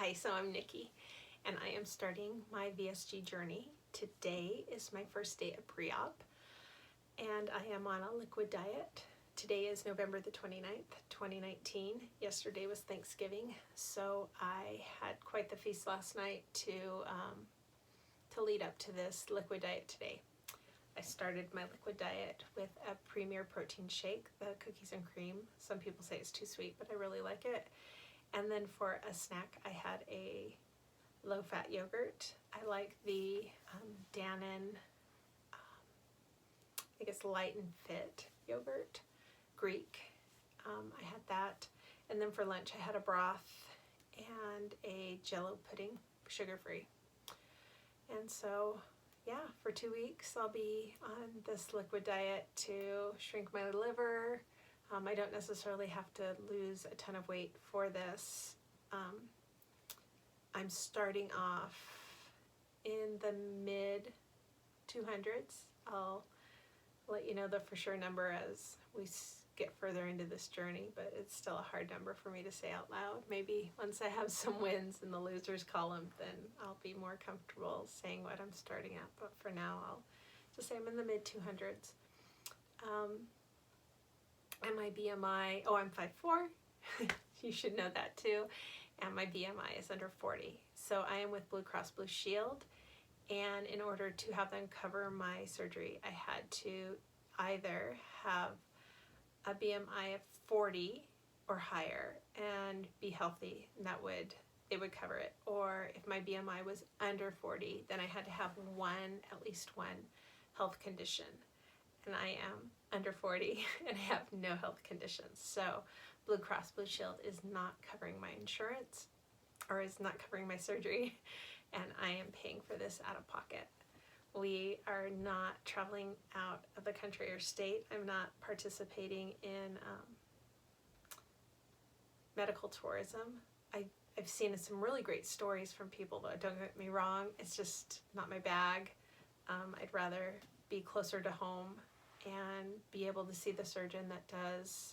Hi, so I'm Nikki, and I am starting my VSG journey. Today is my first day of pre-op, and I am on a liquid diet. Today is November the 29th, 2019. Yesterday was Thanksgiving, so I had quite the feast last night to lead up to this liquid diet today. I started my liquid diet with a Premier protein shake, the cookies and cream. Some people say it's too sweet, but I really like it. And then for a snack, I had a low-fat yogurt. I like the Dannon, I think it's Light and Fit yogurt, Greek. I had that. And then for lunch, I had a broth and a Jell-O pudding, sugar-free. And so, yeah, for 2 weeks, I'll be on this liquid diet to shrink my liver. I don't necessarily have to lose a ton of weight for this. I'm starting off in the mid 200s. I'll let you know the for sure number as we get further into this journey, but it's still a hard number for me to say out loud. Maybe once I have some wins in the losers column, then I'll be more comfortable saying what I'm starting at. But for now, I'll just say I'm in the mid 200s. And my BMI, I'm 5'4", you should know that too, and my BMI is under 40. So I am with Blue Cross Blue Shield, and in order to have them cover my surgery, I had to either have a BMI of 40 or higher and be healthy, and they would cover it. Or if my BMI was under 40, then I had to have at least one health condition. And I am under 40 and I have no health conditions. So Blue Cross Blue Shield is not covering my insurance, or is not covering my surgery, and I am paying for this out of pocket. We are not traveling out of the country or state. I'm not participating in medical tourism. I've seen some really great stories from people, though, don't get me wrong, it's just not my bag. I'd rather be closer to home and be able to see the surgeon that does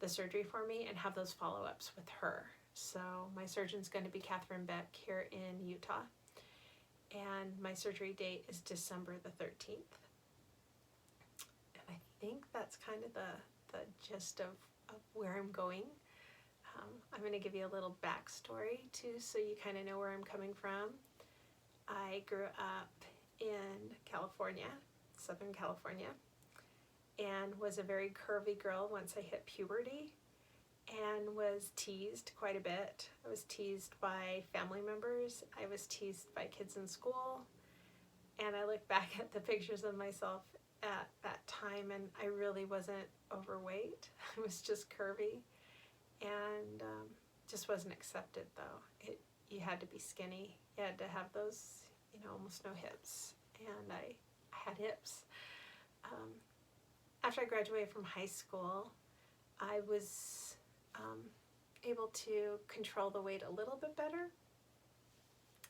the surgery for me and have those follow-ups with her. So my surgeon's going to be Catherine Beck here in Utah, and my surgery date is December the 13th. And I think that's kind of the gist of where I'm going. I'm going to give you a little backstory too, so you kind of know where I'm coming from. I grew up in California, Southern California, and was a very curvy girl once I hit puberty, and was teased quite a bit. I was teased by family members. I was teased by kids in school, and I look back at the pictures of myself at that time, and I really wasn't overweight. I was just curvy, and just wasn't accepted, though. You had to be skinny. You had to have those, almost no hips, and I had hips. After I graduated from high school, I was able to control the weight a little bit better,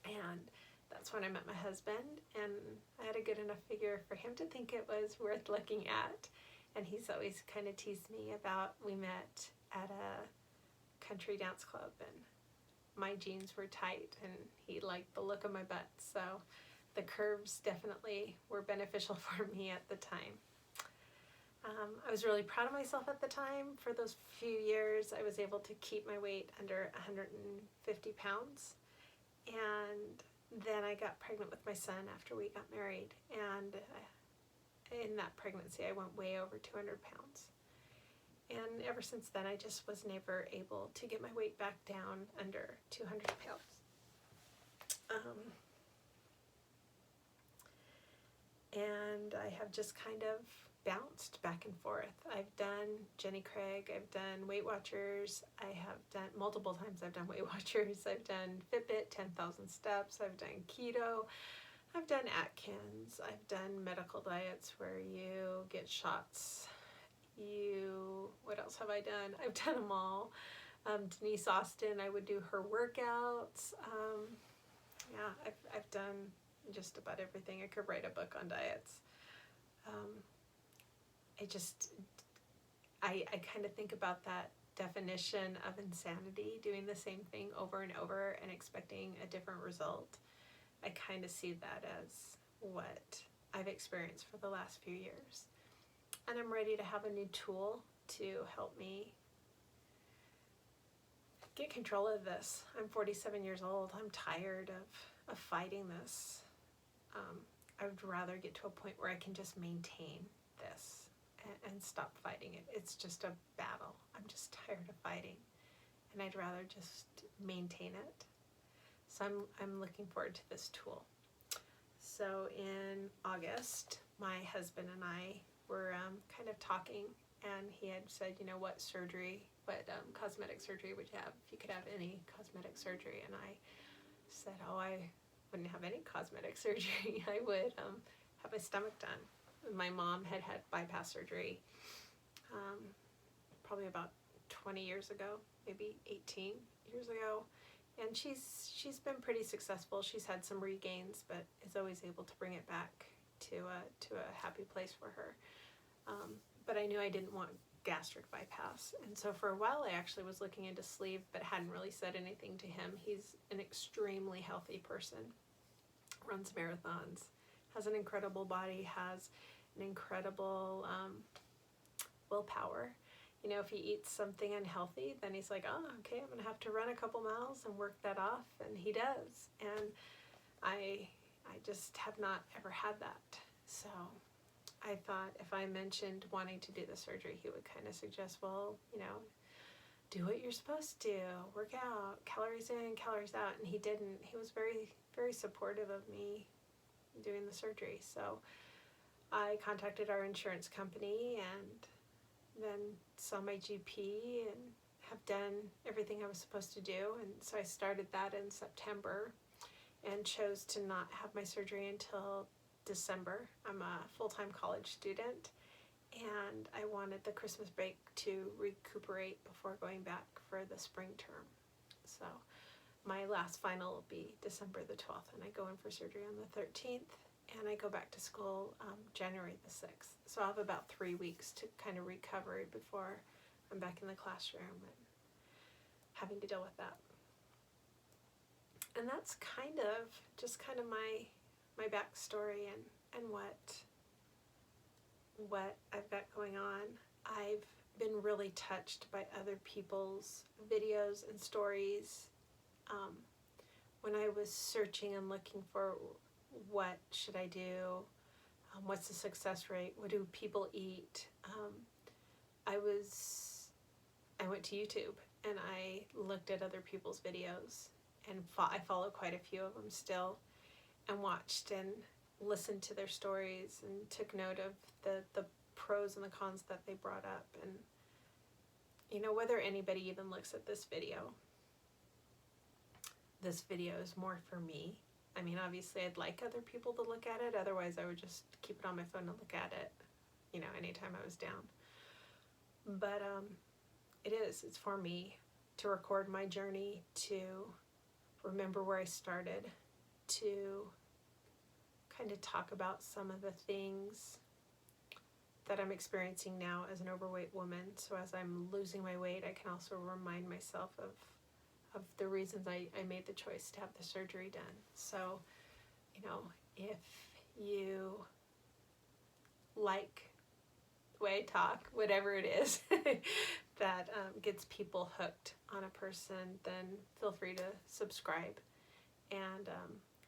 and that's when I met my husband, and I had a good enough figure for him to think it was worth looking at. And he's always kind of teased me about, we met at a country dance club, and my jeans were tight, and he liked the look of my butt, so the curves definitely were beneficial for me at the time. I was really proud of myself at the time. For those few years, I was able to keep my weight under 150 pounds. And then I got pregnant with my son after we got married. And in that pregnancy, I went way over 200 pounds. And ever since then, I just was never able to get my weight back down under 200 pounds. And I have just kind of bounced back and forth. I've done Jenny Craig, I've done Weight Watchers, I have done multiple times. I've done Weight Watchers, I've done Fitbit, 10,000 steps, I've done keto, I've done Atkins, I've done medical diets where you get shots. What else have I done? I've done them all. Denise Austin, I would do her workouts. I've done just about everything. I could write a book on diets. I kind of think about that definition of insanity, doing the same thing over and over and expecting a different result. I kind of see that as what I've experienced for the last few years. And I'm ready to have a new tool to help me get control of this. I'm 47 years old. I'm tired of fighting this. I would rather get to a point where I can just maintain this and stop fighting it. It's just a battle. I'm just tired of fighting, and I'd rather just maintain it. So I'm looking forward to this tool. So in August, my husband and I were kind of talking, and he had said, you know, what cosmetic surgery would you have if you could have any cosmetic surgery? And I said, oh, I wouldn't have any cosmetic surgery. I would have my stomach done. My mom had bypass surgery probably about 20 years ago, maybe 18 years ago. And she's been pretty successful. She's had some regains, but is always able to bring it back to a happy place for her. But I knew I didn't want gastric bypass. And so for a while I actually was looking into sleeve, but hadn't really said anything to him. He's an extremely healthy person, runs marathons, has an incredible body, has an incredible willpower. You know, if he eats something unhealthy, then he's like, oh, okay, I'm gonna have to run a couple miles and work that off, and he does. And I just have not ever had that. So I thought if I mentioned wanting to do the surgery, he would kind of suggest, well, you know, do what you're supposed to, work out, calories in, calories out. And he didn't. He was very, very supportive of me doing the surgery. So I contacted our insurance company and then saw my GP and have done everything I was supposed to do. And so I started that in September and chose to not have my surgery until December. I'm a full-time college student, and I wanted the Christmas break to recuperate before going back for the spring term. So my last final will be December the 12th, and I go in for surgery on the 13th, and I go back to school January the 6th. So I'll have about 3 weeks to kind of recover before I'm back in the classroom and having to deal with that. And that's kind of my backstory and what I've got going on. I've been really touched by other people's videos and stories. When I was searching and looking for what should I do, what's the success rate, what do people eat, I went to YouTube and I looked at other people's videos, and I follow quite a few of them still, and watched and listened to their stories and took note of the pros and the cons that they brought up. And, you know, whether anybody even looks at this video is more for me. I mean, obviously I'd like other people to look at it, otherwise I would just keep it on my phone and look at it, you know, anytime I was down. But it's for me to record my journey, to remember where I started, to kind of talk about some of the things that I'm experiencing now as an overweight woman. So as I'm losing my weight, I can also remind myself of the reasons I made the choice to have the surgery done. So, you know, if you like the way I talk, whatever it is that gets people hooked on a person, then feel free to subscribe. And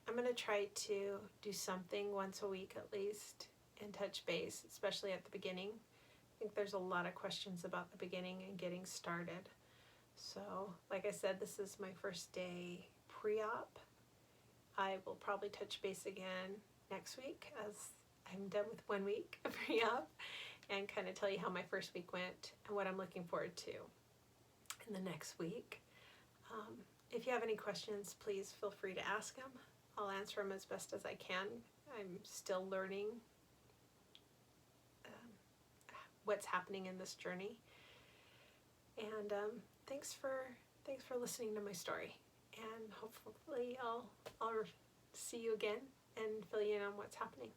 I'm going to try to do something once a week at least and touch base, especially at the beginning. I think there's a lot of questions about the beginning and getting started. So, like I said, this is my first day pre-op. I will probably touch base again next week as I'm done with 1 week of pre-op, and kind of tell you how my first week went and what I'm looking forward to in the next week. If you have any questions, please feel free to ask them. I'll answer them as best as I can. I'm still learning what's happening in this journey. And thanks for listening to my story. And hopefully I'll see you again and fill you in on what's happening.